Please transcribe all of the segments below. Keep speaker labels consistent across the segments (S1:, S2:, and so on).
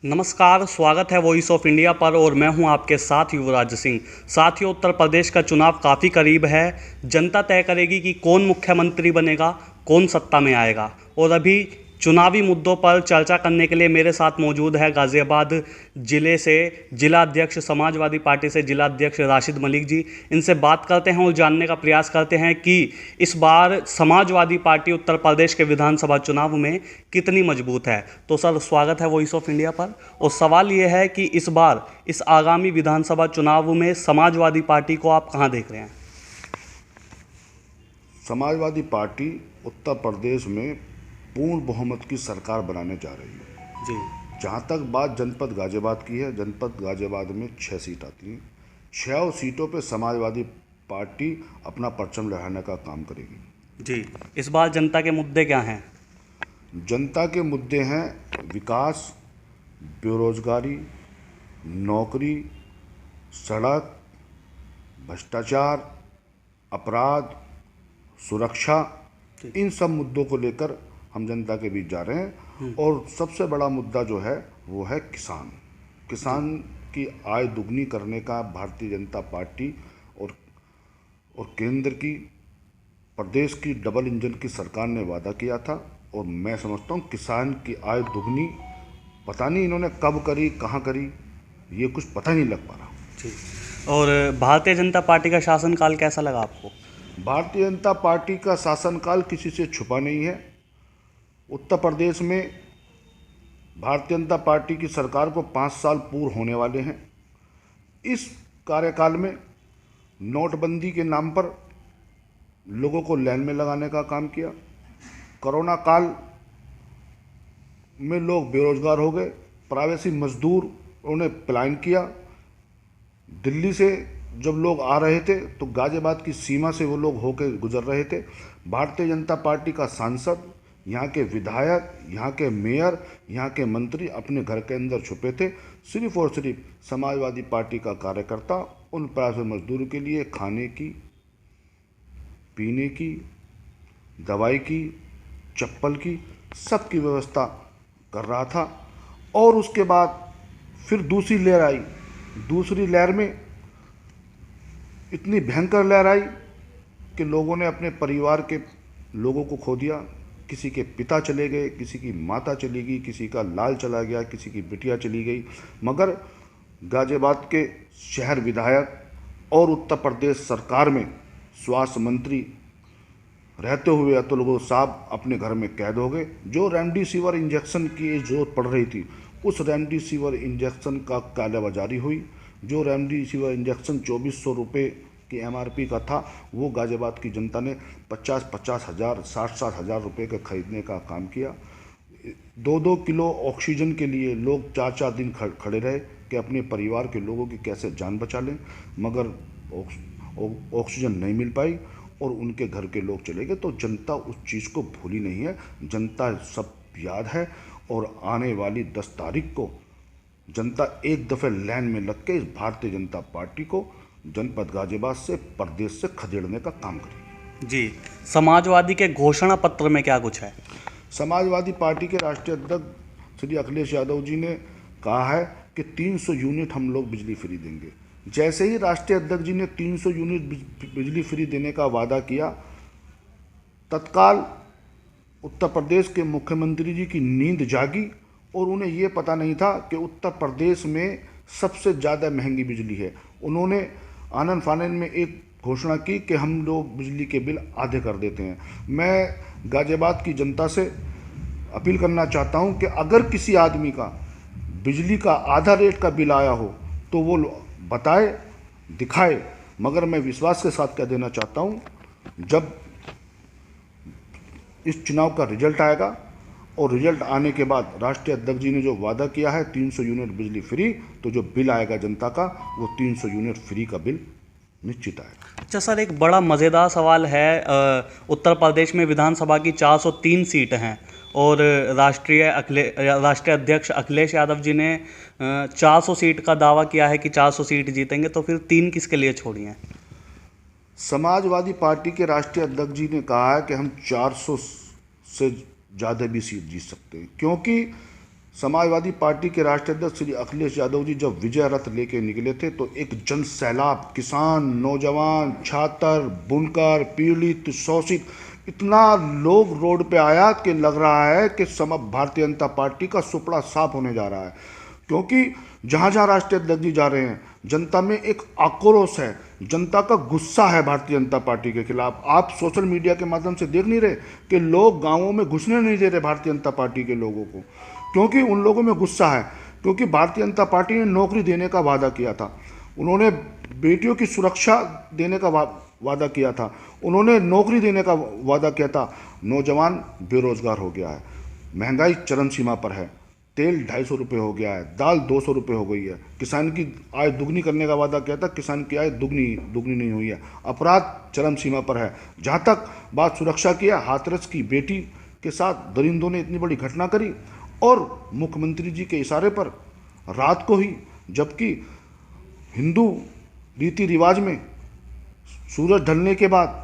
S1: नमस्कार, स्वागत है वॉइस ऑफ इंडिया पर और मैं हूं आपके साथ युवराज सिंह। साथियों, उत्तर प्रदेश का चुनाव काफ़ी करीब है। जनता तय करेगी कि कौन मुख्यमंत्री बनेगा, कौन सत्ता में आएगा। और अभी चुनावी मुद्दों पर चर्चा करने के लिए मेरे साथ मौजूद है गाज़ियाबाद ज़िले से जिला अध्यक्ष समाजवादी पार्टी से जिला अध्यक्ष राशिद मलिक जी। इनसे बात करते हैं और जानने का प्रयास करते हैं कि इस बार समाजवादी पार्टी उत्तर प्रदेश के विधानसभा चुनाव में कितनी मजबूत है। तो सर, स्वागत है वॉइस ऑफ इंडिया पर। और सवाल ये है कि इस बार इस आगामी विधानसभा चुनाव में समाजवादी पार्टी को आप कहाँ देख रहे हैं?
S2: समाजवादी पार्टी उत्तर प्रदेश में पूर्ण बहुमत की सरकार बनाने जा रही है।
S1: जी।
S2: जहाँ तक बात जनपद गाजियाबाद की है, जनपद गाजियाबाद में 6 सीट आती हैं। 6 सीटों पर समाजवादी पार्टी अपना परचम लहराने का काम करेगी।
S1: जी, इस बार जनता के मुद्दे क्या हैं?
S2: जनता के मुद्दे हैं विकास, बेरोजगारी, नौकरी, सड़क, भ्रष्टाचार, अपराध, सुरक्षा। इन सब मुद्दों को लेकर हम जनता के बीच जा रहे हैं। और सबसे बड़ा मुद्दा जो है वो है किसान की आय दुगनी करने का भारतीय जनता पार्टी और केंद्र की प्रदेश की डबल इंजन की सरकार ने वादा किया था। और मैं समझता हूँ किसान की आय दुगनी पता नहीं इन्होंने कब करी, कहाँ करी, ये कुछ पता ही नहीं लग पा रहा।
S1: जी। और भारतीय जनता पार्टी का शासनकाल कैसा लगा आपको?
S2: भारतीय जनता पार्टी का शासनकाल किसी से छुपा नहीं है। उत्तर प्रदेश में भारतीय जनता पार्टी की सरकार को 5 साल पूर्ण होने वाले हैं। इस कार्यकाल में नोटबंदी के नाम पर लोगों को लाइन में लगाने का काम किया। कोरोना काल में लोग बेरोजगार हो गए, प्रवासी मजदूर उन्होंने पलायन किया। दिल्ली से जब लोग आ रहे थे तो गाजियाबाद की सीमा से वो लोग होकर गुजर रहे थे। भारतीय जनता पार्टी का सांसद, यहाँ के विधायक, यहाँ के मेयर, यहाँ के मंत्री अपने घर के अंदर छुपे थे। सिर्फ और सिर्फ समाजवादी पार्टी का कार्यकर्ता उन प्रवासी मजदूरों के लिए खाने की, पीने की, दवाई की, चप्पल की, सब की व्यवस्था कर रहा था। और उसके बाद फिर दूसरी लहर आई। दूसरी लहर में इतनी भयंकर लहर आई कि लोगों ने अपने परिवार के लोगों को खो दिया। किसी के पिता चले गए, किसी की माता चली गई, किसी का लाल चला गया, किसी की बिटिया चली गई। मगर गाजियाबाद के शहर विधायक और उत्तर प्रदेश सरकार में स्वास्थ्य मंत्री रहते हुए अतुल साहब अपने घर में कैद हो गए। जो रेमडेसिविर इंजेक्शन की जरूरत पड़ रही थी, उस रेमडेसिविर इंजेक्शन का कालाबाजारी हुई। जो रेमडेसिविर इंजेक्शन 2400 रुपये की MRP का था, वो गाजियाबाद की जनता ने 50-50 हज़ार, 60-60 हज़ार रुपये का खरीदने का काम किया। 2-2 किलो ऑक्सीजन के लिए लोग 4-4 दिन खड़े रहे कि अपने परिवार के लोगों की कैसे जान बचा लें। मगर ऑक्सीजन नहीं मिल पाई और उनके घर के लोग चले गए। तो जनता उस चीज़ को भूली नहीं है, जनता सब याद है। और आने वाली 10 तारीख को जनता एक दफ़े लाइन में लग के इस भारतीय जनता पार्टी को जनपद गाजियाबाद से प्रदेश से खदेड़ने का काम करेगी।
S1: जी। समाजवादी के घोषणा पत्र में क्या कुछ है?
S2: समाजवादी पार्टी के राष्ट्रीय अध्यक्ष श्री अखिलेश यादव जी ने कहा है कि 300 यूनिट हम लोग बिजली फ्री देंगे। जैसे ही राष्ट्रीय अध्यक्ष जी ने 300 यूनिट बिजली फ्री देने का वादा किया, तत्काल उत्तर प्रदेश के मुख्यमंत्री जी की नींद जागी और उन्हें ये पता नहीं था कि उत्तर प्रदेश में सबसे ज़्यादा महंगी बिजली है। उन्होंने आनन फानन में एक घोषणा की कि हम लोग बिजली के बिल आधे कर देते हैं। मैं गाजियाबाद की जनता से अपील करना चाहता हूं कि अगर किसी आदमी का बिजली का आधा रेट का बिल आया हो तो वो बताए, दिखाए। मगर मैं विश्वास के साथ कह देना चाहता हूं, जब इस चुनाव का रिजल्ट आएगा और रिजल्ट आने के बाद राष्ट्रीय अध्यक्ष जी ने जो वादा किया है 300 यूनिट बिजली फ्री, तो जो बिल आएगा जनता का वो 300 यूनिट फ्री का बिल निश्चित आएगा।
S1: अच्छा सर, एक बड़ा मज़ेदार सवाल है। उत्तर प्रदेश में विधानसभा की 403 सीट हैं और राष्ट्रीय अध्यक्ष अखिलेश यादव जी ने 400 सीट का दावा किया है कि 400 सीट जीतेंगे। तो फिर 3 किसके लिए छोड़ी हैं?
S2: समाजवादी पार्टी के राष्ट्रीय अध्यक्ष जी ने कहा है कि हम 400 से ज़्यादा भी सीट जीत सकते हैं, क्योंकि समाजवादी पार्टी के राष्ट्रीय अध्यक्ष श्री अखिलेश यादव जी जब विजय रथ लेके निकले थे तो एक जन सैलाब, किसान, नौजवान, छात्र, बुनकर, पीड़ित, शोषित, इतना लोग रोड पे आया कि लग रहा है कि भारतीय जनता पार्टी का सुपड़ा साफ होने जा रहा है। क्योंकि जहाँ जहाँ राष्ट्रीय अध्यक्ष जी जा रहे हैं, जनता में एक आक्रोश है, जनता का गुस्सा है भारतीय जनता पार्टी के खिलाफ। आप सोशल मीडिया के माध्यम से देख नहीं रहे कि लोग गाँवों में घुसने नहीं दे रहे भारतीय जनता पार्टी के लोगों को, क्योंकि उन लोगों में गुस्सा है। क्योंकि भारतीय जनता पार्टी ने नौकरी देने का वादा किया था, उन्होंने बेटियों की सुरक्षा देने का वादा किया था, उन्होंने नौकरी देने का वादा किया था। नौजवान बेरोजगार हो गया है, महंगाई चरम सीमा पर है, तेल 250 रुपये हो गया है, दाल 200 रुपये हो गई है। किसान की आय दुगनी करने का वादा किया था, किसान की आय दुगनी नहीं हुई है। अपराध चरम सीमा पर है। जहाँ तक बात सुरक्षा की है, हाथरस की बेटी के साथ दरिंदों ने इतनी बड़ी घटना करी और मुख्यमंत्री जी के इशारे पर रात को ही, जबकि हिंदू रीति रिवाज में सूरज ढलने के बाद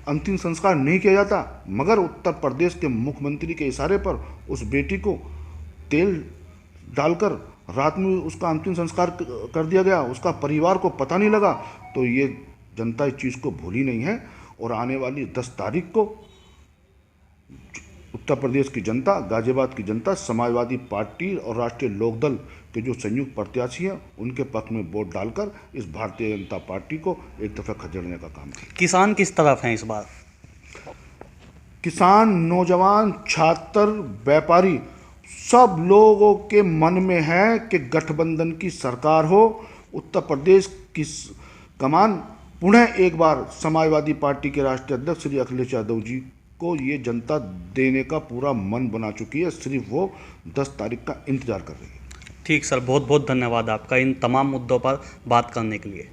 S2: अंतिम संस्कार नहीं किया जाता, मगर उत्तर प्रदेश के मुख्यमंत्री के इशारे पर उस बेटी को तेल डालकर रात में उसका अंतिम संस्कार कर दिया गया, उसका परिवार को पता नहीं लगा। तो ये जनता इस चीज़ को भूली नहीं है और आने वाली 10 तारीख को उत्तर प्रदेश की जनता, गाजियाबाद की जनता समाजवादी पार्टी और राष्ट्रीय लोकदल के जो संयुक्त प्रत्याशी हैं उनके पक्ष में वोट डालकर इस भारतीय जनता पार्टी को एक दफ़ा खदेड़ने का काम किया।
S1: किसान किस तरफ हैं इस बार?
S2: किसान, नौजवान, छात्र, व्यापारी, सब लोगों के मन में है कि गठबंधन की सरकार हो, उत्तर प्रदेश की कमान पुनः एक बार समाजवादी पार्टी के राष्ट्रीय अध्यक्ष श्री अखिलेश यादव जी को ये जनता देने का पूरा मन बना चुकी है। सिर्फ वो 10 तारीख का इंतजार कर रही है।
S1: ठीक सर, बहुत बहुत धन्यवाद आपका इन तमाम मुद्दों पर बात करने के लिए।